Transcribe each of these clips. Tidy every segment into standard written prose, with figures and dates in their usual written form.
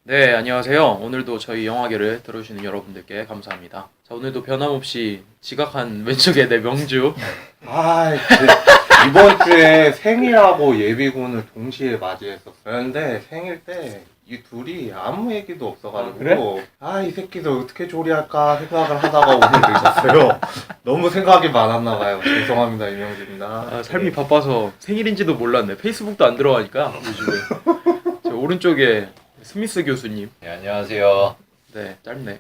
네, 안녕하세요. 오늘도 저희 영화계를 들어주시는 여러분들께 감사합니다. 자, 오늘도 변함없이 지각한 왼쪽의 내 명주. 이번 주에 생일하고 예비군을 동시에 맞이했었어요. 그런데 생일 때 이 둘이 아무 얘기도 없어가지고 그래? 이 새끼들 어떻게 조리할까 생각을 하다가 오늘 늦었어요. 너무 생각이 많았나 봐요. 죄송합니다, 이명주입니다. 삶이 바빠서 생일인지도 몰랐네. 페이스북도 안 들어가니까 요즘에. 저 오른쪽에 스미스 교수님. 네, 안녕하세요. 네, 짧네.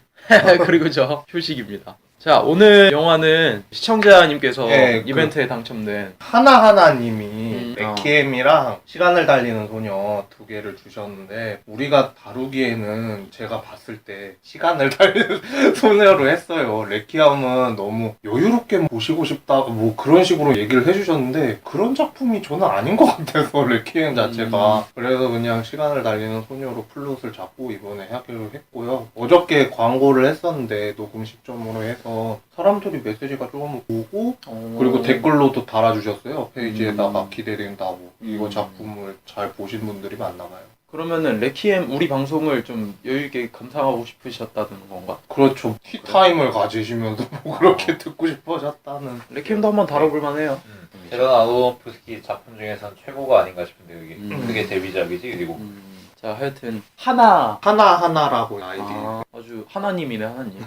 그리고 저 효식입니다. 자, 오늘 영화는 시청자님께서 네, 이벤트에 당첨된 하나하나님이 어. 레퀴엠이랑 시간을 달리는 소녀 두 개를 주셨는데 우리가 다루기에는 제가 봤을 때 시간을 달리는 소녀로 했어요. 레퀴엠은 너무 여유롭게 보시고 싶다고 뭐 그런 식으로 얘기를 해주셨는데 그런 작품이 저는 아닌 것 같아서 레퀴엠 자체가 그래서 그냥 시간을 달리는 소녀로 플롯을 잡고 이번에 하기로 했고요. 어저께 광고를 했었는데 녹음 시점으로 해서 사람들이 메시지가 조금 오고 그리고 댓글로도 달아주셨어요. 페이지에다가 기대된다고. 이거 작품을 잘 보신 분들이 많나 봐요. 그러면은 레퀴엠 우리 방송을 좀 여유있게 감상하고 싶으셨다는 건가? 그렇죠. 티타임을 가지시면서 뭐 그렇게 듣고 싶어졌다는. 레퀴엠도 한번 다뤄볼만 해요. 제가 아도노프스키 작품 중에선 최고가 아닌가 싶은데 그게 그게 음. 데뷔작이지. 그리고 자, 하여튼 하나하나라고 아이디. 아주 하나님이네 하나님.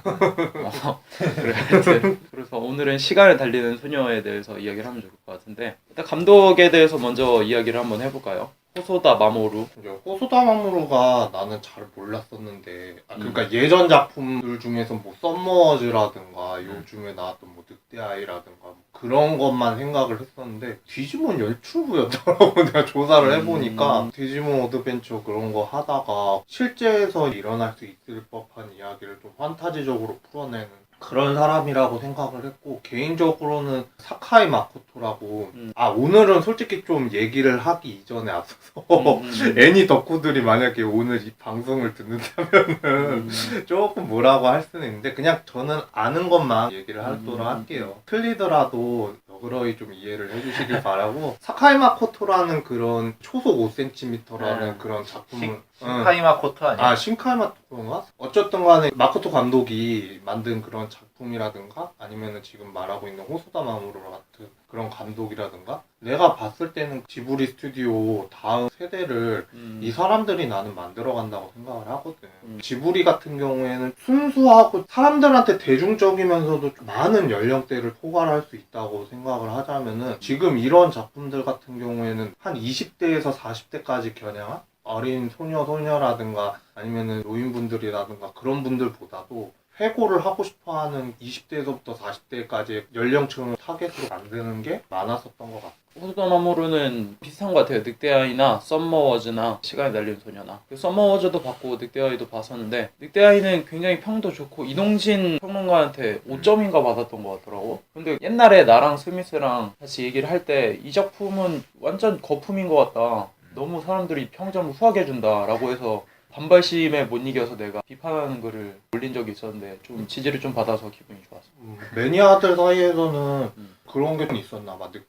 그래, 하여튼 그래서 오늘은 시간을 달리는 소녀에 대해서 이야기를 하면 좋을 것 같은데 일단 감독에 대해서 먼저 이야기를 한번 해볼까요? 호소다 마모루. 이제 호소다 마모루가 나는 잘 몰랐었는데 그러니까 예전 작품들 중에서 뭐 썸머워즈라든가 요즘에 나왔던 뭐 늑대 아이라든가 뭐 그런 것만 생각을 했었는데 디지몬 열출부였더라고. 내가 조사를 해보니까 디지몬 어드벤처 그런 거 하다가 실제에서 일어날 수 있을 법한 이야기를 좀 판타지적으로 풀어내는 그런 사람이라고 생각을 했고 개인적으로는 사카이 마코토라고 오늘은 솔직히 좀 얘기를 하기 이전에 앞서서 애니 덕후들이 만약에 오늘 이 방송을 듣는다면은 조금 뭐라고 할 수는 있는데 그냥 저는 아는 것만 얘기를 하도록 할게요. 틀리더라도 너그러이 좀 이해를 해주시길 바라고 사카이 마코토라는 그런 초속 5cm라는 그런 작품을 신카이 마코토 아니야? 신카이 마코토인가? 어쨌든 간에 마코토 감독이 만든 그런 작품이라든가 아니면은 지금 말하고 있는 호소다 마모루 같은 그런 감독이라든가 내가 봤을 때는 지브리 스튜디오 다음 세대를 이 사람들이 나는 만들어 간다고 생각을 하거든. 지브리 같은 경우에는 순수하고 사람들한테 대중적이면서도 좀 많은 연령대를 포괄할 수 있다고 생각을 하자면은 지금 이런 작품들 같은 경우에는 한 20대에서 40대까지 겨냥한 어린 소녀라든가 아니면은 노인분들이라든가 그런 분들보다도 회고를 하고 싶어하는 20대에서부터 40대까지의 연령층을 타겟으로 만드는 게 많았었던 것 같아요. 호소다 마모루는 비슷한 것 같아요. 늑대아이나 썸머워즈나 시간이 달리는 소녀나 썸머워즈도 봤고 늑대아이도 봤었는데 늑대아이는 굉장히 평도 좋고 이동진 평론가한테 5점인가 받았던 것 같더라고. 근데 옛날에 나랑 스미스랑 같이 얘기를 할 때 이 작품은 완전 거품인 것 같다. 너무 사람들이 평점을 후하게 준다라고 해서 반발심에 못 이겨서 내가 비판하는 글을 올린 적이 있었는데 좀 지지를 좀 받아서 기분이 좋았어. 매니아들 사이에서는 그런 게 좀 있었나 봐. 이게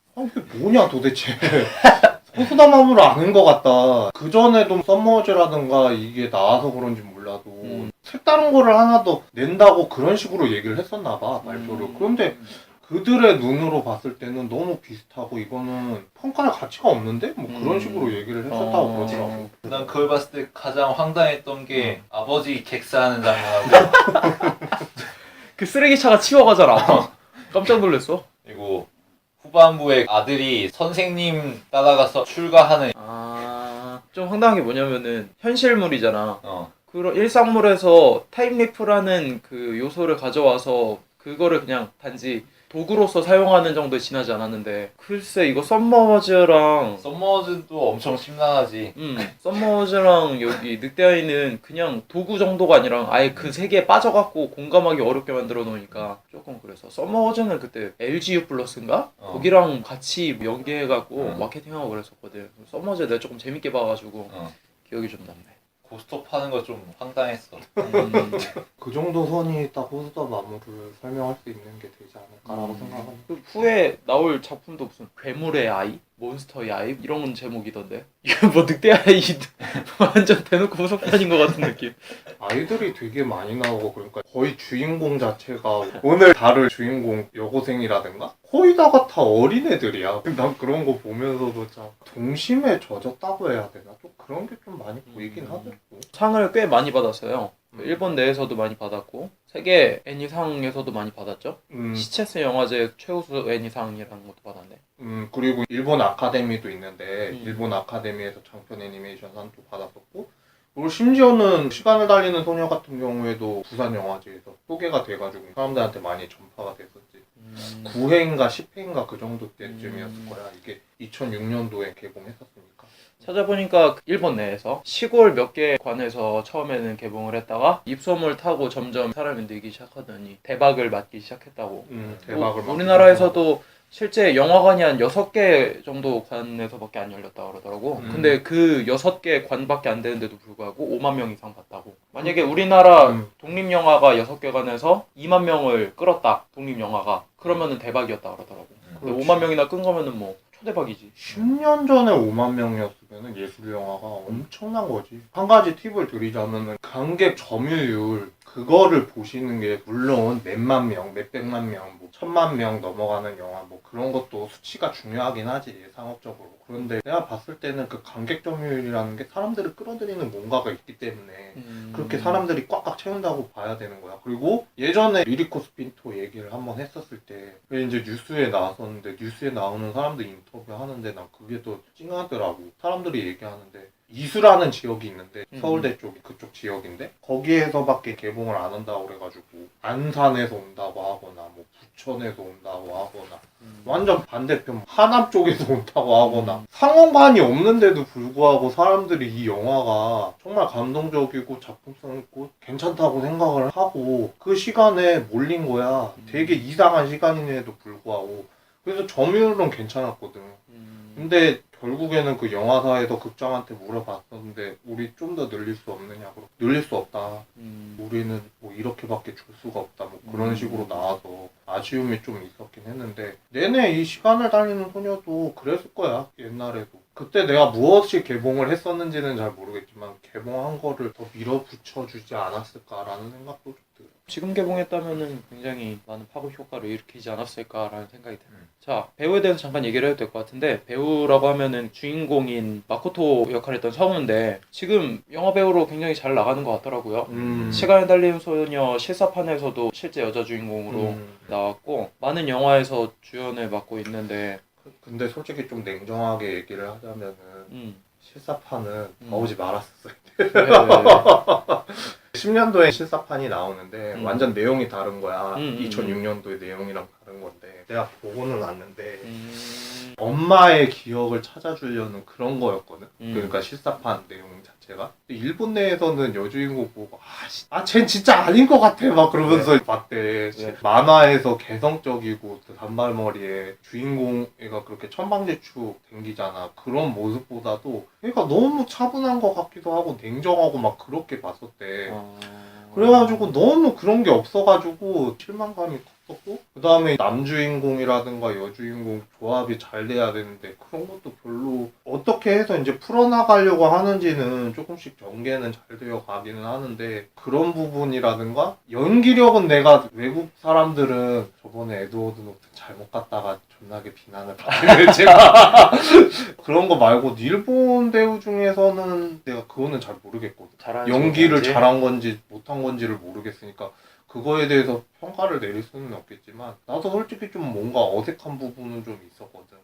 뭐냐 도대체. 호소다 마모루 아는 것 같다. 그전에도 썸머워즈라든가 이게 나와서 그런지 몰라도 색다른 거를 하나 더 낸다고 그런 식으로 얘기를 했었나 봐, 말표를. 그런데 그들의 눈으로 봤을 때는 너무 비슷하고 이거는 평가할 가치가 없는데? 뭐 그런 식으로 얘기를 했었다고 그러더라고. 난 그걸 봤을 때 가장 황당했던 게 아버지 객사하는 장면하고 그 쓰레기차가 치워가잖아. 깜짝 놀랐어. 그리고 후반부에 아들이 선생님 따라가서 출가하는 좀 황당한 게 뭐냐면은 현실물이잖아. 어. 그런 일상물에서 타임리프라는 그 요소를 가져와서 그거를 그냥 단지 도구로서 사용하는 정도에 지나지 않았는데 글쎄 이거 썸머워즈랑 썸머워즈도 엄청 심란하지. 썸머워즈랑 여기 늑대아이는 그냥 도구 정도가 아니라 아예 그 세계에 빠져갖고 공감하기 어렵게 만들어 놓으니까 조금 그래서 썸머워즈는 그때 LGU 플러스인가? 거기랑 같이 연계해갖고 마케팅하고 그랬었거든. 썸머워즈 내가 조금 재밌게 봐가지고 기억이 좀 남네. 고스톱 하는 거 좀 황당했어. 그 정도 선이 딱 호스톱 나무를 설명할 수 있는 게 되지 않을까라고 생각합니다. 그 후에 나올 작품도 무슨 괴물의 아이? 몬스터의 아이? 이런 제목이던데 이거 뭐 늑대 아이 완전 대놓고 후속편인 것 같은 느낌. 아이들이 되게 많이 나오고 그러니까 거의 주인공 자체가 오늘 다룰 주인공 여고생이라든가 거의 다가 다 어린애들이야. 난 그런 거 보면서도 참 동심에 젖었다고 해야 되나? 좀 그런 게 좀 많이 보이긴 하더라고. 상을 꽤 많이 받았어요. 일본 내에서도 많이 받았고 세계 애니상에서도 많이 받았죠. 시체스 영화제 최우수 애니상이라는 것도 받았네. 그리고 일본 아카데미도 있는데 음. 일본 아카데미에서 장편 애니메이션상도 받았었고 그리고 심지어는 시간을 달리는 소녀 같은 경우에도 부산 영화제에서 소개가 돼가지고 사람들한테 많이 전파가 됐었지. 9회인가 10회인가 그 정도 때쯤이었을 거야. 이게 2006년도에 개봉했었으니까. 찾아보니까 일본 내에서 시골 몇 개 관에서 처음에는 개봉을 했다가 입소문을 타고 점점 사람이 늘기 시작하더니 대박을 맞기 시작했다고. 대박을 뭐, 우리나라에서도 실제 영화관이 한 6개 정도 관에서밖에 안 열렸다고 그러더라고. 근데 그 6개 관밖에 안 되는데도 불구하고 5만 명 이상 봤다고. 만약에 우리나라 독립영화가 6개 관에서 2만 명을 끌었다. 독립영화가. 그러면은 대박이었다 그러더라고. 근데 그렇지. 5만 명이나 끈 거면은 뭐 초대박이지. 10년 10년 전에 5만 명이었으면 예술 영화가 엄청난 거지. 한 가지 팁을 드리자면은 관객 점유율 그거를 보시는 게 물론 몇만 명, 몇백만 명, 뭐 천만 명 넘어가는 영화 뭐 그런 것도 수치가 중요하긴 하지 상업적으로. 그런데 내가 봤을 때는 그 관객 점유율이라는 게 사람들을 끌어들이는 뭔가가 있기 때문에 그렇게 사람들이 꽉꽉 채운다고 봐야 되는 거야. 그리고 예전에 리리코 스핀토 얘기를 한번 했었을 때 이제 뉴스에 나왔었는데 뉴스에 나오는 사람들 인터뷰 하는데 난 그게 더 찡하더라고. 사람들이 얘기하는데 이수라는 지역이 있는데 서울대 쪽 그쪽 지역인데 거기에서밖에 개봉을 안 한다고 그래가지고 안산에서 온다고 하거나 뭐 부천에서 온다고 하거나 완전 반대편 하남 쪽에서 온다고 하거나 상영관이 없는데도 불구하고 사람들이 이 영화가 정말 감동적이고 작품성 있고 괜찮다고 생각을 하고 그 시간에 몰린 거야. 되게 이상한 시간임에도 불구하고. 그래서 점유율은 괜찮았거든. 근데 결국에는 그 영화사에서 극장한테 물어봤었는데 우리 좀 더 늘릴 수 없느냐고. 늘릴 수 없다. 우리는 뭐 이렇게밖에 줄 수가 없다. 뭐 그런 식으로 나와서 아쉬움이 좀 있었긴 했는데 내내 이 시간을 달리는 소녀도 그랬을 거야. 옛날에도. 그때 내가 무엇이 개봉을 했었는지는 잘 모르겠지만 개봉한 거를 더 밀어붙여주지 않았을까라는 생각도 좀 들어요. 지금 개봉했다면은 굉장히 많은 파급 효과를 일으키지 않았을까라는 생각이 듭니다. 자, 배우에 대해서 잠깐 얘기를 해도 될 것 같은데 배우라고 하면은 주인공인 마코토 역할을 했던 성우인데 지금 영화 배우로 굉장히 잘 나가는 것 같더라고요. 시간에 달리는 소녀 실사판에서도 실제 여자 주인공으로 나왔고 많은 영화에서 주연을 맡고 있는데 근데 솔직히 좀 냉정하게 얘기를 하자면은 실사판은 나오지 말았었어요. 네. 10년도에 실사판이 나오는데 완전 내용이 다른 거야. 2006년도의 내용이랑 다른 건데 내가 보고는 왔는데 엄마의 기억을 찾아주려는 그런 거였거든. 그러니까 실사판 내용 자체가. 근데 일본 내에서는 여주인공 보고 쟨 진짜 아닌 것 같아 막 그러면서 봤대. 만화에서 개성적이고 그 단발머리에 주인공 애가 그렇게 천방지축 댕기잖아. 그런 모습보다도 얘가 너무 차분한 것 같기도 하고 냉정하고 막 그렇게 봤었대. 그래가지고 너무 그런 게 없어가지고 실망감이 컸었고 그 다음에 남주인공이라든가 여주인공 조합이 잘 돼야 되는데 그런 것도 별로 어떻게 해서 이제 풀어나가려고 하는지는 조금씩 전개는 잘 되어 가기는 하는데 그런 부분이라든가 연기력은 내가 외국 사람들은 저번에 에드워드 노튼 잘못 갔다가 존나게 비난을 받긴 했지만 그런 거 말고 일본 배우 중에서는 내가 그거는 잘 모르겠거든. 연기를 잘한 건지 못한 건지를 모르겠으니까 그거에 대해서 평가를 내릴 수는 없겠지만 나도 솔직히 좀 뭔가 어색한 부분은 좀 있었거든.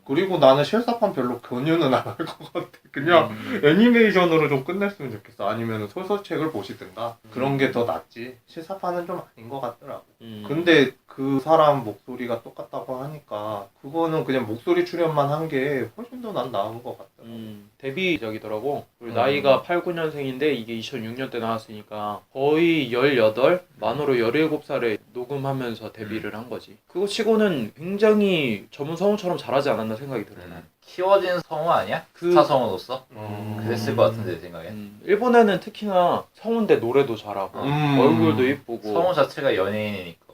그리고 나는 실사판 별로 권유는 안 할 것 같아. 그냥 애니메이션으로 좀 끝냈으면 좋겠어. 아니면 소설책을 보시든가 그런 게 더 낫지. 실사판은 좀 아닌 것 같더라고. 근데 그 사람 목소리가 똑같다고 하니까 그거는 그냥 목소리 출연만 한 게 훨씬 더 난 나은 것 같더라고. 데뷔작이더라고. 우리 나이가 8, 9년생인데 이게 2006년 때 나왔으니까 거의 18, 만으로 17살에 녹음하면서 데뷔를 한 거지. 그거 치고는 굉장히 전문 성우처럼 잘하지 않았나 생각이 들어요. 키워진 성우 아니야? 그- 스타 성우로서? 음. 그랬을 것 같은데 내 생각에. 일본에는 특히나 성우인데 노래도 잘하고 얼굴도 예쁘고 성우 자체가 연예인이니까.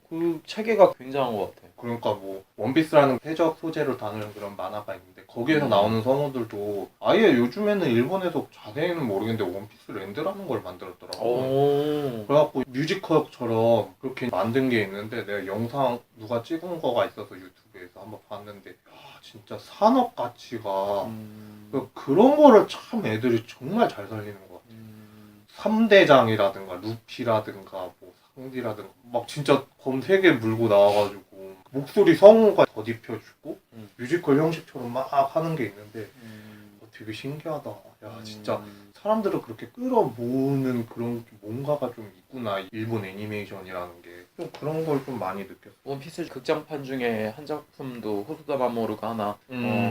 그 체계가 굉장한 것 같아. 그러니까 뭐 원피스라는 해적 소재로 다루는 그런 만화가 있는데 거기에서 나오는 성우들도 아예 요즘에는 일본에서 자세히는 모르겠는데 원피스 랜드라는 걸 만들었더라고. 오. 그래갖고 뮤지컬처럼 그렇게 만든 게 있는데 내가 영상 누가 찍은 거가 있어서 유튜브에서 한번 봤는데 야, 진짜 산업 가치가 그런 거를 참 애들이 정말 잘 살리는 것 같아. 3대장이라든가 루피라든가 뭐 상디라든가 막 진짜 검 3개 물고 나와가지고 목소리 성우가 덧입혀주고 뮤지컬 형식처럼 막 하는 게 있는데 되게 신기하다. 야 진짜 사람들을 그렇게 끌어모으는 그런 뭔가가 좀 있구나. 일본 애니메이션이라는 게 좀 그런 걸 좀 많이 느꼈어. 원피스 극장판 중에 한 작품도 호소다 마모루가 하나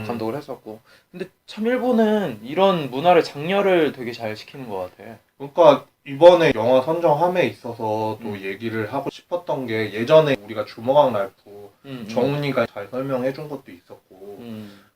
감독을 했었고 근데 참 일본은 이런 문화를 장려를 되게 잘 시키는 것 같아. 그러니까 이번에 영화 선정함에 있어서 또 얘기를 하고 싶었던 게 예전에 우리가 주먹왕 랄프 정훈이가 잘 설명해 준 것도 있었고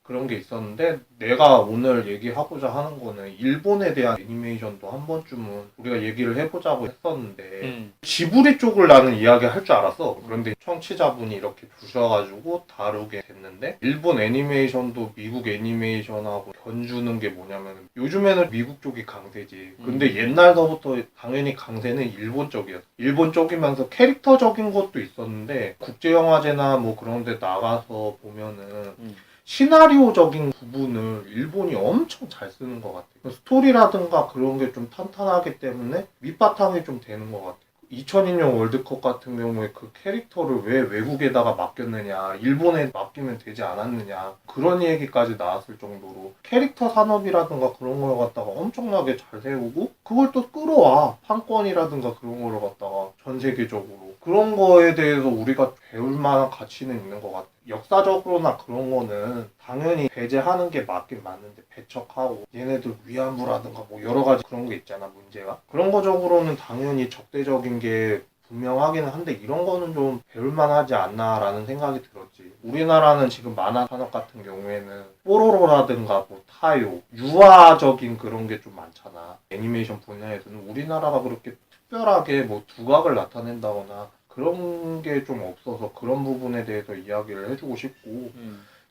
그런 게 있었는데 내가 오늘 얘기하고자 하는 거는 일본에 대한 애니메이션도 한 번쯤은 우리가 얘기를 해보자고 했었는데 지브리 쪽을 나는 이야기할 줄 알았어. 그런데 청취자분이 이렇게 주셔가지고 다루게 됐는데 일본 애니메이션도 미국 애니메이션하고 견주는 게 뭐냐면 요즘에는 미국 쪽이 강세지. 근데 옛날서부터 당연히 강세는 일본 쪽이었어. 일본 쪽이면서 캐릭터적인 것도 있었는데 국제영화제나 뭐 그런 데 나가서 보면은 시나리오적인 부분을 일본이 엄청 잘 쓰는 것 같아. 스토리라든가 그런 게 좀 탄탄하기 때문에 밑바탕이 좀 되는 것 같아. 2002년 월드컵 같은 경우에 그 캐릭터를 왜 외국에다가 맡겼느냐, 일본에 맡기면 되지 않았느냐, 그런 얘기까지 나왔을 정도로 캐릭터 산업이라든가 그런 걸 갖다가 엄청나게 잘 세우고 그걸 또 끌어와. 판권이라든가 그런 걸 갖다가 전 세계적으로. 그런 거에 대해서 우리가 배울 만한 가치는 있는 것 같아. 역사적으로나 그런 거는 당연히 배제하는 게 맞긴 맞는데 배척하고 얘네들 위안부라든가 뭐 여러 가지 그런 게 있잖아 문제가. 그런 거적으로는 당연히 적대적인 게 분명하기는 한데 이런 거는 좀 배울만하지 않나라는 생각이 들었지. 우리나라는 지금 만화 산업 같은 경우에는 뽀로로라든가 뭐 타요, 유아적인 그런 게 좀 많잖아. 애니메이션 분야에서는 우리나라가 그렇게 특별하게 뭐 두각을 나타낸다거나 그런 게 좀 없어서 그런 부분에 대해서 이야기를 해주고 싶고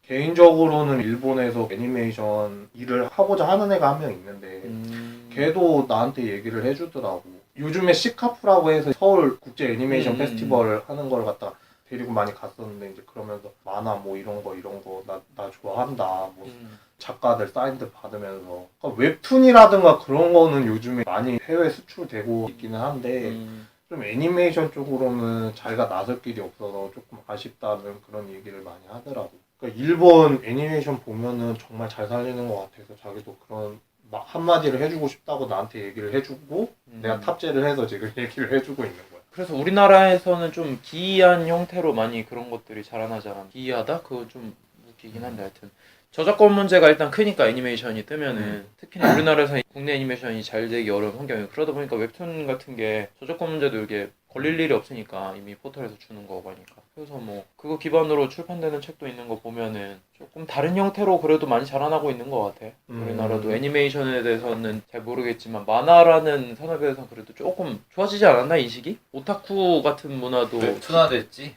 개인적으로는 일본에서 애니메이션 일을 하고자 하는 애가 한 명 있는데 걔도 나한테 얘기를 해주더라고. 요즘에 시카프라고 해서 서울 국제 애니메이션 페스티벌을 하는 걸 갖다가 데리고 많이 갔었는데 이제 그러면서 만화 뭐 이런 거 나 좋아한다. 뭐 작가들 사인들 받으면서 그러니까 웹툰이라든가 그런 거는 요즘에 많이 해외 수출되고 있기는 한데 좀 애니메이션 쪽으로는 자기가 나설 길이 없어서 조금 아쉽다는 그런 얘기를 많이 하더라고. 그러니까 일본 애니메이션 보면은 정말 잘 살리는 것 같아서 자기도 그런 한마디를 해주고 싶다고 나한테 얘기를 해주고 내가 탑재를 해서 지금 얘기를 해주고 있는 거야. 그래서 우리나라에서는 좀 기이한 형태로 많이 그런 것들이 자라나잖아. 기이하다? 그거 좀 웃기긴 한데 하여튼 저작권 문제가 일단 크니까 애니메이션이 뜨면은 특히나 우리나라에서 국내 애니메이션이 잘 되기 어려운 환경이에요. 그러다 보니까 웹툰 같은 게 저작권 문제도 이렇게 걸릴 일이 없으니까 이미 포털에서 주는 거고 하니까 그래서 뭐 그거 기반으로 출판되는 책도 있는 거 보면은 조금 다른 형태로 그래도 많이 자라나고 있는 것 같아. 우리나라도 애니메이션에 대해서는 잘 모르겠지만 만화라는 산업에 대해서는 그래도 조금 좋아지지 않았나 인식이? 오타쿠 같은 문화도 웹툰화 됐지.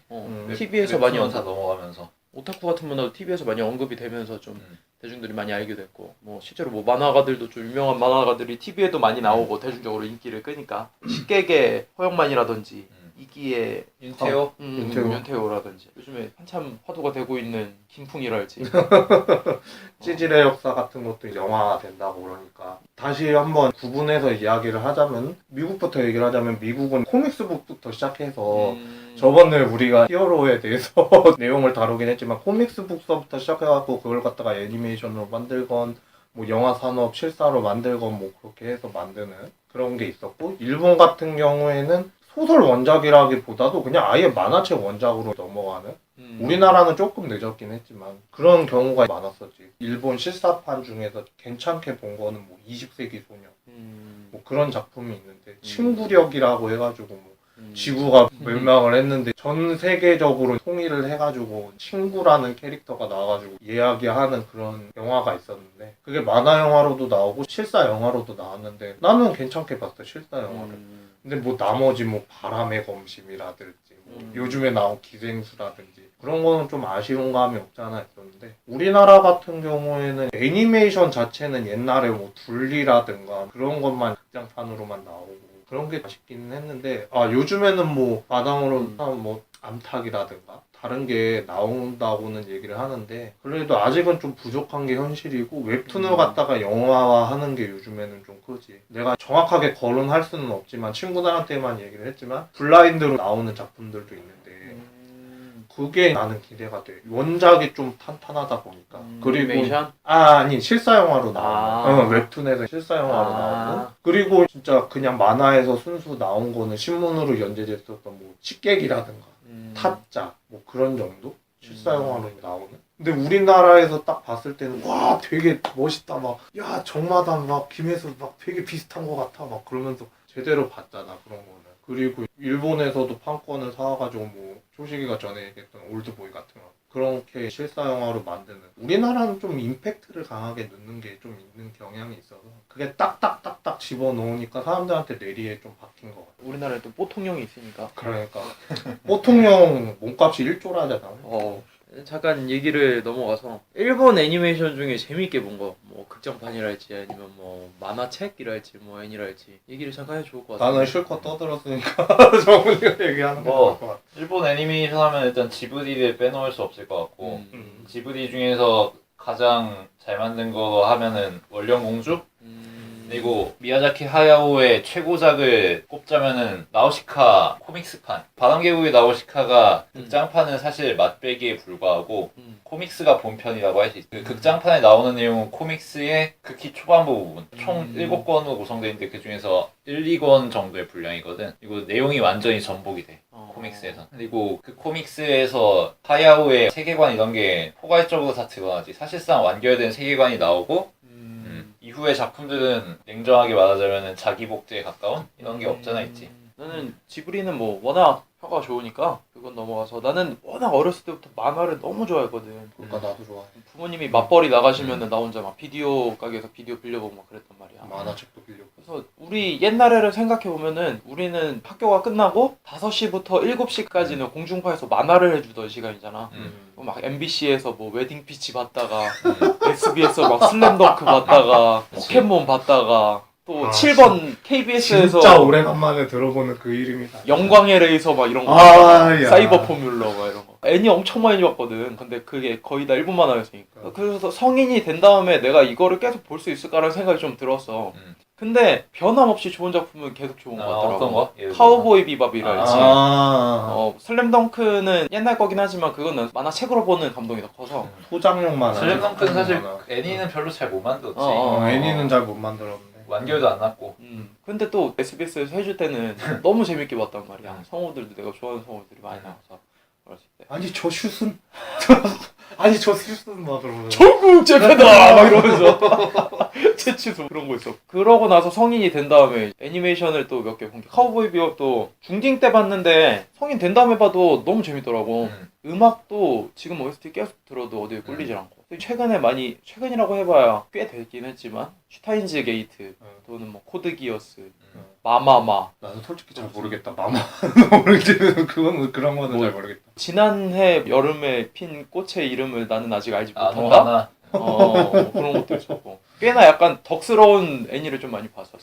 TV에서 많이 웹툰 다 넘어가면서. 오타쿠 같은 문화도 TV에서 많이 언급이 되면서 좀 대중들이 많이 알게 됐고 뭐 실제로 뭐 만화가들도 좀 유명한 만화가들이 TV에도 많이 나오고 대중적으로 인기를 끄니까 식객의 허영만이라든지 이기의 윤태호? 윤태호라든지 요즘에 한참 화두가 되고 있는 김풍이랄지 찌질의 역사 같은 것도 이제 영화가 된다고 그러니까 다시 한번 구분해서 이야기를 하자면 미국부터 얘기를 하자면 미국은 코믹스북부터 시작해서 저번에 우리가 히어로에 대해서 내용을 다루긴 했지만 코믹스북서부터 시작해갖고 그걸 갖다가 애니메이션으로 만들건 뭐 영화 산업 실사로 만들건 뭐 그렇게 해서 만드는 그런 게 있었고 일본 같은 경우에는 소설 원작이라기보다도 그냥 아예 만화책 원작으로 넘어가는 우리나라는 조금 늦었긴 했지만 그런 경우가 많았었지. 일본 실사판 중에서 괜찮게 본 거는 뭐 20세기 소녀 뭐 그런 작품이 있는데 친구력이라고 해가지고 뭐 지구가 멸망을 했는데 전 세계적으로 통일을 해가지고 친구라는 캐릭터가 나와가지고 이야기하는 그런 영화가 있었는데 그게 만화 영화로도 나오고 실사 영화로도 나왔는데 나는 괜찮게 봤어 실사 영화를. 근데 뭐 나머지 뭐 바람의 검심이라든지 뭐 요즘에 나온 기생수라든지 그런 거는 좀 아쉬운 감이 없지 않아 있었는데 우리나라 같은 경우에는 애니메이션 자체는 옛날에 뭐 둘리라든가 그런 것만 극장판으로만 나오고 그런 게 아쉽기는 했는데 요즘에는 뭐 마당으로 뭐 암탉이라든가 다른 게 나온다고는 얘기를 하는데 그래도 아직은 좀 부족한 게 현실이고 웹툰을 갖다가 영화화하는 게 요즘에는 좀 크지. 내가 정확하게 거론할 수는 없지만 친구들한테만 얘기를 했지만 블라인드로 나오는 작품들도 있는데 그게 나는 기대가 돼. 원작이 좀 탄탄하다 보니까. 그리고 애니메이션? 아니 실사 영화로 나오는 웹툰에서 실사 영화로 나오는 그리고 진짜 그냥 만화에서 순수 나온 거는 신문으로 연재됐었던 뭐 식객이라든가 타짜 뭐 그런 정도 실사 영화로 나오는. 근데 우리나라에서 딱 봤을 때는 와 되게 멋있다 막 야 정마담 막 김혜수 막 되게 비슷한 것 같아 막 그러면서 제대로 봤잖아 그런 거는. 그리고 일본에서도 판권을 사와가지고 뭐 조식이가 전에 얘기했던 올드보이 같은 거 그렇게 실사 영화로 만드는 우리나라는 좀 임팩트를 강하게 넣는 게 좀 있는 경향이 있어서 그게 딱딱딱딱 집어넣으니까 사람들한테 뇌리에 좀 박힌 것 같아. 우리나라에 또 뽀통형이 있으니까. 그러니까 보통형 몸값이 1조라잖아. 잠깐 얘기를 넘어가서 일본 애니메이션 중에 재밌게 본 거 뭐 극장판이랄지 아니면 뭐 만화책이랄지 뭐 애니랄지 얘기를 잠깐 해도 좋을 것 같아요. 나는 실컷 떠들었으니까 정훈이가 얘기하는 게 뭐, 나을 것 같아. 일본 애니메이션 하면 일단 지브리를 빼놓을 수 없을 것 같고 지브리 중에서 가장 잘 만든 거 하면은 원령공주? 그리고 미야자키 하야오의 최고작을 꼽자면은 나우시카 코믹스판. 바람계곡의 나우시카가 극장판은 사실 맛배기에 불과하고 코믹스가 본편이라고 할 수 있어요. 그 극장판에 나오는 내용은 코믹스의 극히 초반부 부분. 총 7권으로 구성되어 있는데 그 중에서 1, 2권 정도의 분량이거든. 그리고 내용이 완전히 전복이 돼. 코믹스에서. 그리고 그 코믹스에서 하야오의 세계관 이런 게 포괄적으로 다 드러나지. 사실상 완결된 세계관이 나오고 이후의 작품들은 냉정하게 말하자면 자기 복제에 가까운 이런 게 없잖아 있지. 나는 지브리는 뭐 워낙 평가 좋으니까 그건 넘어가서 나는 워낙 어렸을 때부터 만화를 너무 좋아했거든. 그러니까 나도 좋아해. 부모님이 맞벌이 나가시면은 나 혼자 막 비디오 가게에서 비디오 빌려보고 막 그랬단 말이야. 만화책도 빌려. 그래서 우리 옛날에를 생각해 보면은 우리는 학교가 끝나고 5시부터 7시까지는 공중파에서 만화를 해주던 시간이잖아. 막 MBC에서 뭐 웨딩 피치 봤다가 SBS에서 막 슬램덩크 봤다가 포켓몬 봤다가 또 7번 KBS에서 진짜 오래간만에 들어보는 그 이름이다. 영광의 레이서 막 이런 거 야. 사이버 포뮬러 막 이런 거 애니 엄청 많이 봤거든. 근데 그게 거의 다 일본 만화였으니까. 그래서 성인이 된 다음에 내가 이거를 계속 볼 수 있을까라는 생각이 좀 들었어. 근데 변함없이 좋은 작품은 계속 좋은 것 같더라고. 어떤 거? 카우보이 비밥이랄지 아. 슬램덩크는 옛날 거긴 하지만 그거는 만화책으로 보는 감동이 더 커서 소장용 만화. 슬램덩크는 사실 애니는 별로 잘 못 만들었지. 애니는 잘 못 만들었네. 완결도 안 났고. 근데 또 SBS에서 해줄 때는 너무 재밌게 봤단 말이야. 성우들도 내가 좋아하는 성우들이 많이 나와서 어렸을 때 아니 저 슛은 아니 저 슛은 막 그러면서 전국 재패다 막 이러면서 채취소 그런 거 있어. 그러고 나서 성인이 된 다음에 애니메이션을 또 몇 개 본 게 카우보이 비밥도 중딩 때 봤는데 성인 된 다음에 봐도 너무 재밌더라고. 음악도 지금 OST 계속 들어도 어디에 꿀리질 않고 최근에 많이 최근이라고 해봐야 꽤 되긴 했지만 슈타인즈 게이트 또는 뭐 코드 기어스 마마마 나는 솔직히 잘 모르겠다. 마마 모르겠지는 그건 그런 거는 잘 모르겠다. 지난해 여름에 핀 꽃의 이름을 나는 아직 알지 못한다. 노하나. 뭐 그런 것도 있었고 꽤나 약간 덕스러운 애니를 좀 많이 봤었어.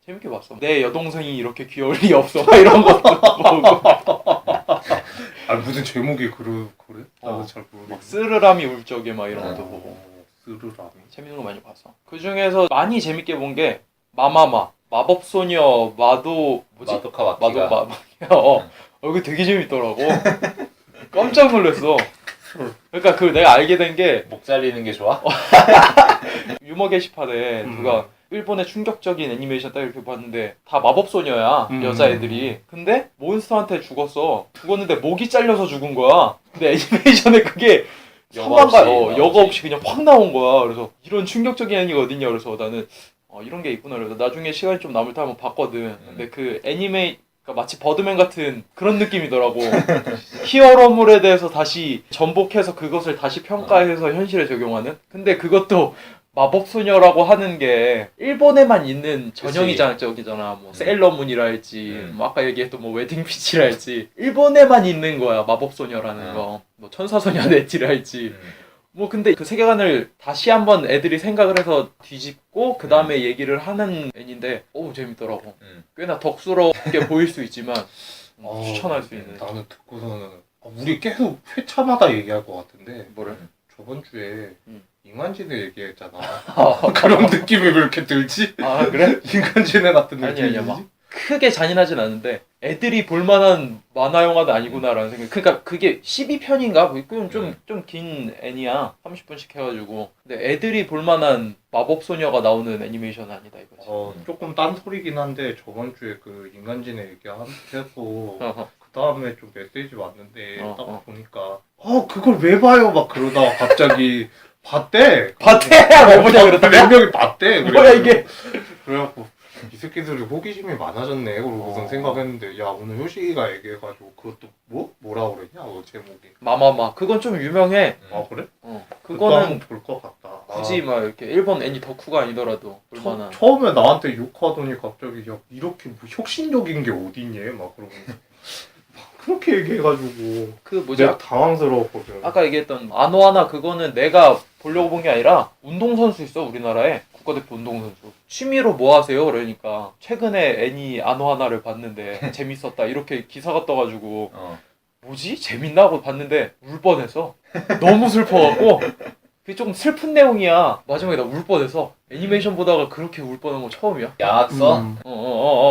재밌게 봤어. 내 여동생이 이렇게 귀여울 리 없어. 막 이런 것도 보고. 아 무슨 제목이 그래? 나도 잘 모르겠어. 막 스르라미 울 적에 막 이런 것도 보고. 스르라미. 재밌는 거 많이 봤어. 그 중에서 많이 재밌게 본 게 마마마. 마법소녀 마도 뭐지? 마도카 마키가. 이거 되게 재밌더라고. 깜짝 놀랐어. 그러니까 그 내가 알게 된 게 목 잘리는 게 좋아? 유머 게시판에 누가 일본의 충격적인 애니메이션 딱 이렇게 봤는데 다 마법소녀야 여자애들이. 근데 몬스터한테 죽었는데 목이 잘려서 죽은 거야. 근데 애니메이션에 그게 여과 없이 그냥 확 나온 거야. 그래서 이런 충격적인 애니가 어딨냐 그래서 나는 이런 게 있구나 그래서 나중에 시간이 좀 남을 때 한번 봤거든. 근데 그 애니메 그러니까 마치 버드맨 같은 그런 느낌이더라고. 히어로물에 대해서 다시 전복해서 그것을 다시 평가해서 현실에 적용하는. 근데 그것도 마법소녀라고 하는 게 일본에만 있는 전형이잖아. 뭐 세일러문이라 할지, 뭐 아까 얘기했던 뭐 웨딩피치라 할지, 일본에만 있는 거야 마법소녀라는 거. 뭐 천사소녀 네티라 할지. 뭐 근데 그 세계관을 다시 한번 애들이 생각을 해서 뒤집고 그 다음에 얘기를 하는 애인데 오 재밌더라고. 꽤나 덕스럽게 보일 수 있지만 추천할 수 있는. 나는 듣고서는 우리 계속 회차마다 얘기할 것 같은데 뭐래? 저번 주에 인간지능 얘기했잖아. 아, 그런 느낌이 왜 이렇게 들지? 아 그래? 인간지능 같은 아니야, 느낌이지? 막 크게 잔인하진 않은데 애들이 볼만한 만화 영화는 아니구나라는 생각. 그러니까 그게 12편인가? 그건 좀 긴 애니야. 30분씩 해가지고. 근데 애들이 볼만한 마법소녀가 나오는 애니메이션은 아니다 이거지. 조금 딴소리긴 한데 저번 주에 그 인간지능 얘기해서 어허. 그 다음에 좀 메시지 왔는데 어, 딱 어. 보니까 그걸 왜 봐요? 막 그러다가 갑자기 봤대. 왜 보냐 그랬다가? 몇 명이 봤대. 뭐야 이게? 그래갖고 이 새끼들이 호기심이 많아졌네. 그러고선 생각했는데 야 오늘 효식이가 얘기해가지고 그것도 뭐라 그랬냐? 제목이. 마마마. 그건 좀 유명해. 아 그래? 그거는 볼 것 같다. 굳이 막 이렇게 일본 애니 덕후가 아니더라도 볼만한. 처음에 나한테 욕하더니 갑자기 야 이렇게 뭐 혁신적인 게 어딨니? 막 그러면서 막 그렇게 얘기해가지고 그 뭐지? 내가 당황스러웠거든. 아까 얘기했던 아노하나 그거는 내가 보려고 본 게 아니라 운동선수 있어 우리나라에. 국가대표 운동선수. 취미로 뭐 하세요? 그러니까 최근에 애니 아노하나를 봤는데 재밌었다 이렇게 기사가 떠가지고 뭐지? 재밌나? 하고 봤는데 울 뻔해서 너무 슬퍼갖고 그게 조금 슬픈 내용이야. 마지막에 나 울 뻔해서 애니메이션 보다가 그렇게 울 뻔한 거 처음이야. 양악선?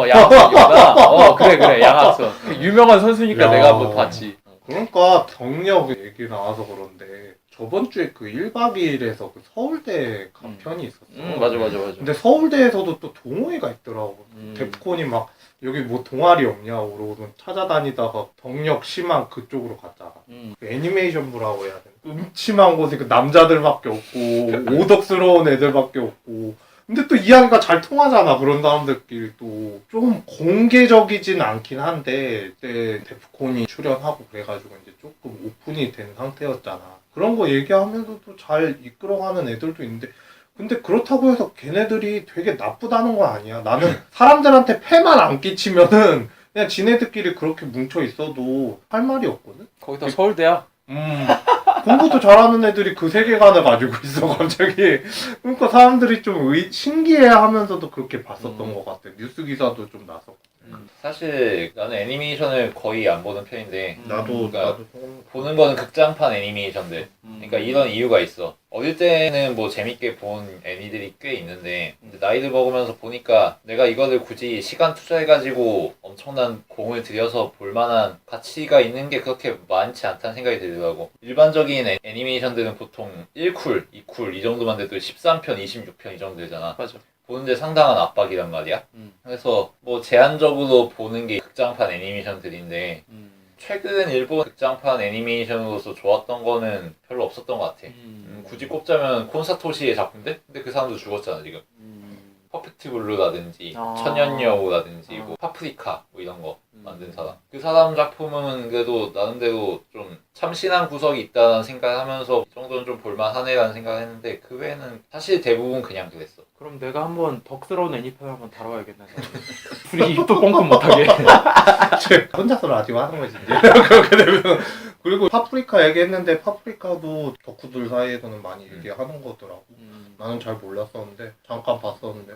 양학선이구나. 그래 양학선. 그 유명한 선수니까 야. 내가 한번 봤지. 그러니까 경력 얘기 나와서 그런데 저번 주에 그 1박 2일에서 그 서울대 간편이 있었어. 맞아. 근데 서울대에서도 또 동호회가 있더라고. 데프콘이 막 여기 뭐 동아리 없냐고 그러고 찾아다니다가 경력 심한 그쪽으로 갔잖아. 그 애니메이션 부라고 해야 돼. 음침한 곳에 그 남자들밖에 없고 오덕스러운 애들밖에 없고. 근데 또 이야기가 잘 통하잖아. 그런 사람들끼리 또 좀 공개적이진 않긴 한데 그때 데프콘이 출연하고 그래가지고 이제 조금 오픈이 된 상태였잖아. 그런 거 얘기하면서도 잘 이끌어가는 애들도 있는데 근데 그렇다고 해서 걔네들이 되게 나쁘다는 건 아니야. 나는 사람들한테 폐만 안 끼치면은 그냥 지네들끼리 그렇게 뭉쳐 있어도 할 말이 없거든. 거기다 서울대야. 공부도 잘하는 애들이 그 세계관을 가지고 있어 갑자기. 그러니까 사람들이 좀 신기해하면서도 그렇게 봤었던 것 같아. 뉴스 기사도 좀 나서. 사실 나는 애니메이션을 거의 안 보는 편인데 나도 보는 거는 극장판 애니메이션들. 그러니까 이런 이유가 있어. 어릴 때는 뭐 재밌게 본 애니들이 꽤 있는데 근데 나이를 먹으면서 보니까 내가 이거를 굳이 시간 투자해가지고 엄청난 공을 들여서 볼만한 가치가 있는 게 그렇게 많지 않다는 생각이 들더라고. 일반적인 애니메이션들은 보통 1쿨, 2쿨 이 정도만 돼도 13편, 26편 이 정도 되잖아. 맞아. 보는데 상당한 압박이란 말이야. 그래서 뭐 제한적으로 보는 게 극장판 애니메이션들인데 최근 일본 극장판 애니메이션으로서 좋았던 거는 별로 없었던 것 같아. 굳이 꼽자면 콘사토시의 작품들? 근데 그 사람도 죽었잖아 지금. 퍼펙트 블루라든지 천연여우라든지 뭐 파프리카 뭐 이런 거 만든 사람. 그 사람 작품은 그래도 나름대로 좀 참신한 구석이 있다는 생각을 하면서 이 정도는 좀 볼만하네라는 생각을 했는데 그 외에는 사실 대부분 그냥 그랬어. 그럼 내가 한번 덕스러운 애니편 한번 다뤄야겠네. 둘이 입도 뻥뻥 못하게. 혼자서 라디오 하는 거지 이제. 그렇게 되면. 그리고 파프리카 얘기했는데 파프리카도 덕후들 사이에서는 많이 얘기하는 거더라고. 나는 잘 몰랐었는데 잠깐 봤었는데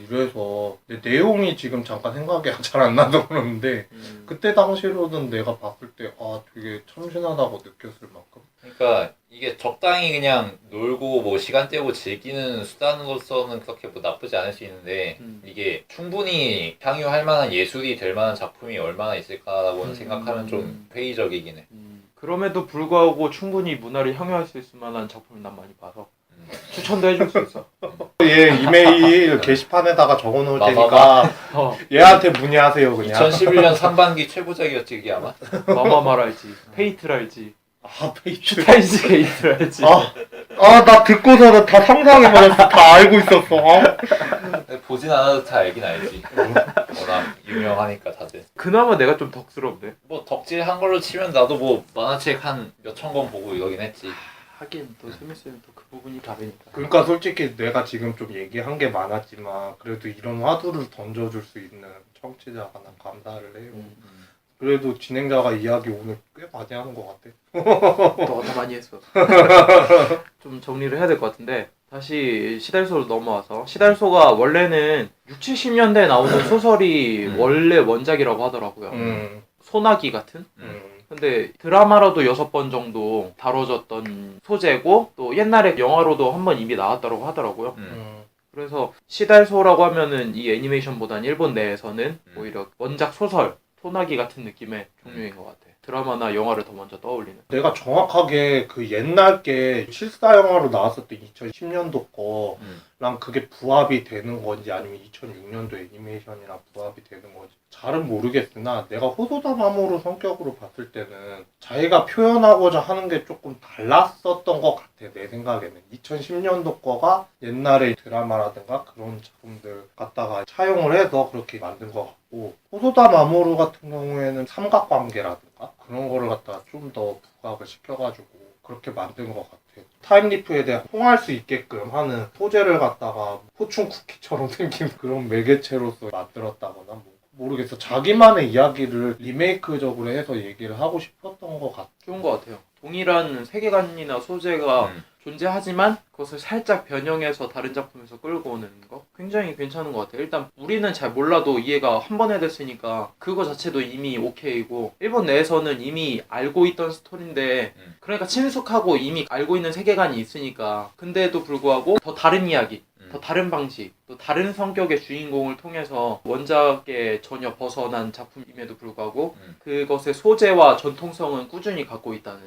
이래서 근데 내용이 지금 잠깐 생각이 잘 안 나서 그러는데 그때 당시로는 내가 봤을 때 되게 참신하다고 느꼈을 만큼. 그러니까 이게 적당히 그냥 놀고 뭐 시간 때우고 즐기는 수단으로서는 그렇게 뭐 나쁘지 않을 수 있는데 이게 충분히 향유할 만한 예술이 될 만한 작품이 얼마나 있을까라고는 생각하면 좀 회의적이긴 해. 그럼에도 불구하고 충분히 문화를 향유할 수 있을 만한 작품을 난 많이 봐서 추천도 해줄 수 있어. 얘 이메일 게시판에다가 적어놓을 테니까 얘한테 문의하세요 그냥. 2011년 상반기 최고작이었지 그게 아마. 마마말알지, 페이트랄지, 페이트. 타이즈 게이트랄지. 아, 나 듣고서는 다 상상해버렸어. 다 알고 있었어. 아. 보진 않아도 다 알긴 알지. 워낙 유명하니까 다들. 그나마 내가 좀 덕스럽네. 뭐 덕질한 걸로 치면 나도 뭐 만화책 한 몇천 권 보고 이러긴 했지. 하긴 또 스미스는 또 그 부분이 다르니까. 그러니까 솔직히 내가 지금 좀 얘기한 게 많았지만 그래도 이런 화두를 던져줄 수 있는 청취자가 난 감사를 해요. 그래도 진행자가 이야기 오늘 꽤 많이 하는 것 같아. 너가 더 많이 했어. 좀 정리를 해야 될 것 같은데 다시 시달소로 넘어와서 시달소가 원래는 6, 70년대에 나오는 소설이 원래 원작이라고 하더라고요. 소나기 같은? 근데 드라마로도 6번 정도 다뤄졌던 소재고 또 옛날에 영화로도 한 번 이미 나왔다고 하더라고요. 그래서 시달소라고 하면은 이 애니메이션보다는 일본 내에서는 오히려 원작 소설, 소나기 같은 느낌의 종류인 것 같아. 드라마나 영화를 더 먼저 떠올리는. 내가 정확하게 그 옛날 게 실사 영화로 나왔었던 2010년도 거랑 그게 부합이 되는 건지 아니면 2006년도 애니메이션이랑 부합이 되는 건지 잘은 모르겠으나 내가 호소다 마모루 성격으로 봤을 때는 자기가 표현하고자 하는 게 조금 달랐었던 것 같아. 내 생각에는 2010년도 거가 옛날의 드라마라든가 그런 작품들 갖다가 차용을 해서 그렇게 만든 것 같고 호소다 마모루 같은 경우에는 삼각관계라든가 그런 거를 갖다가 좀 더 부각을 시켜가지고 그렇게 만든 것 같아. 타임리프에 대해 통할 수 있게끔 하는 소재를 갖다가 포춘 쿠키처럼 생긴 그런 매개체로서 만들었다거나 뭐 모르겠어. 자기만의 이야기를 리메이크적으로 해서 얘기를 하고 싶었던 것 같아. 좋은 것 같아요. 동일한 세계관이나 소재가 존재하지만 그것을 살짝 변형해서 다른 작품에서 끌고 오는 거 굉장히 괜찮은 것 같아요. 일단 우리는 잘 몰라도 이해가 한 번에 됐으니까 그거 자체도 이미 오케이고 일본 내에서는 이미 알고 있던 스토리인데 그러니까 친숙하고 이미 알고 있는 세계관이 있으니까 근데도 불구하고 더 다른 이야기 더 다른 방식, 또 다른 성격의 주인공을 통해서 원작에 전혀 벗어난 작품임에도 불구하고 그것의 소재와 전통성은 꾸준히 갖고 있다는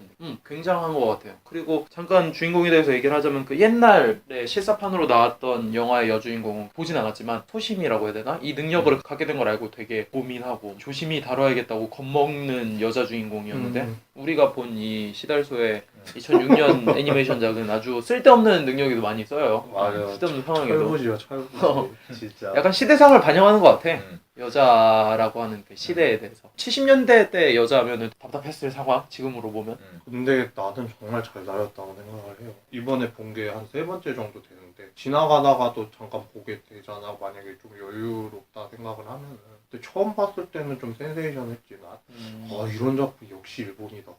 굉장한 것 같아요. 그리고 잠깐 주인공에 대해서 얘기를 하자면 그 옛날에 실사판으로 나왔던 영화의 여주인공은 보진 않았지만 소심이라고 해야 되나? 이 능력을 갖게 된 걸 알고 되게 고민하고 조심히 다뤄야겠다고 겁먹는 여자 주인공이었는데 우리가 본 이 시달소의 2006년 애니메이션작은 아주 쓸데없는 능력에도 많이 써요. 맞아요. 쓸데없는 상황에도. 철부지요, 철부지. 진짜. 약간 시대상을 반영하는 것 같아. 여자라고 하는 그 시대에 대해서. 70년대 때 여자면은 답답했을 상황, 지금으로 보면. 근데 나는 정말 잘 나렸다고 생각을 해요. 이번에 본 게 한 3번째 정도 되는데 지나가다가도 잠깐 보게 되잖아. 만약에 좀 여유롭다 생각을 하면은. 근데 처음 봤을 때는 좀 센세이션했지만 아 이런 작품 역시 일본이다.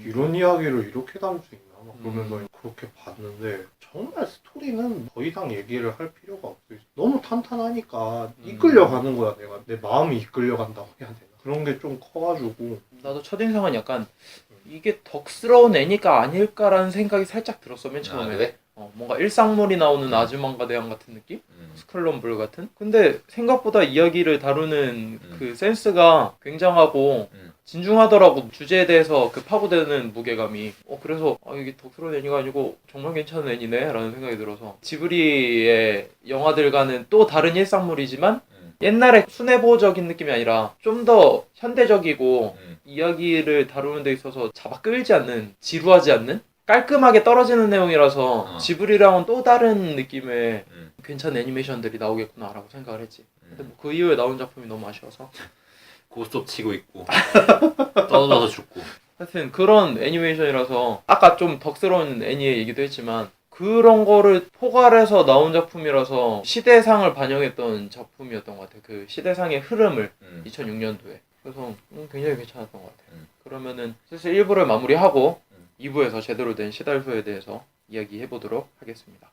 이런 이야기를 이렇게 다룰 수 있나? 막 그러면서 그렇게 봤는데 정말 스토리는 더 이상 얘기를 할 필요가 없어요. 너무 탄탄하니까 이끌려가는 거야. 내가 내 마음이 이끌려간다고 해야 되나? 그런 게 좀 커가지고 나도 첫인상은 약간 이게 덕스러운 애니까 아닐까라는 생각이 살짝 들었어 맨 처음에. 그래? 뭔가 일상물이 나오는 아즈만가 대왕 같은 느낌? 스클럼블 같은? 근데 생각보다 이야기를 다루는 그 센스가 굉장하고 진중하더라고. 주제에 대해서 그 파고드는 무게감이. 그래서 이게 덕스러운 애니가 아니고 정말 괜찮은 애니네 라는 생각이 들어서 지브리의 영화들과는 또 다른 일상물이지만 옛날에 순애보적인 느낌이 아니라 좀 더 현대적이고 이야기를 다루는 데 있어서 잡아 끌지 않는, 지루하지 않는 깔끔하게 떨어지는 내용이라서 지브리랑은 또 다른 느낌의 괜찮은 애니메이션들이 나오겠구나 라고 생각을 했지. 근데 뭐 그 이후에 나온 작품이 너무 아쉬워서 고스톱 치고 있고 떨어져서 죽고 하여튼 그런 애니메이션이라서 아까 좀 덕스러운 애니의 얘기도 했지만 그런 거를 포괄해서 나온 작품이라서 시대상을 반영했던 작품이었던 것 같아요. 그 시대상의 흐름을 2006년도에. 그래서 굉장히 괜찮았던 것 같아요. 그러면은 슬슬 1부를 마무리하고 2부에서 제대로 된 시달소에 대해서 이야기해보도록 하겠습니다.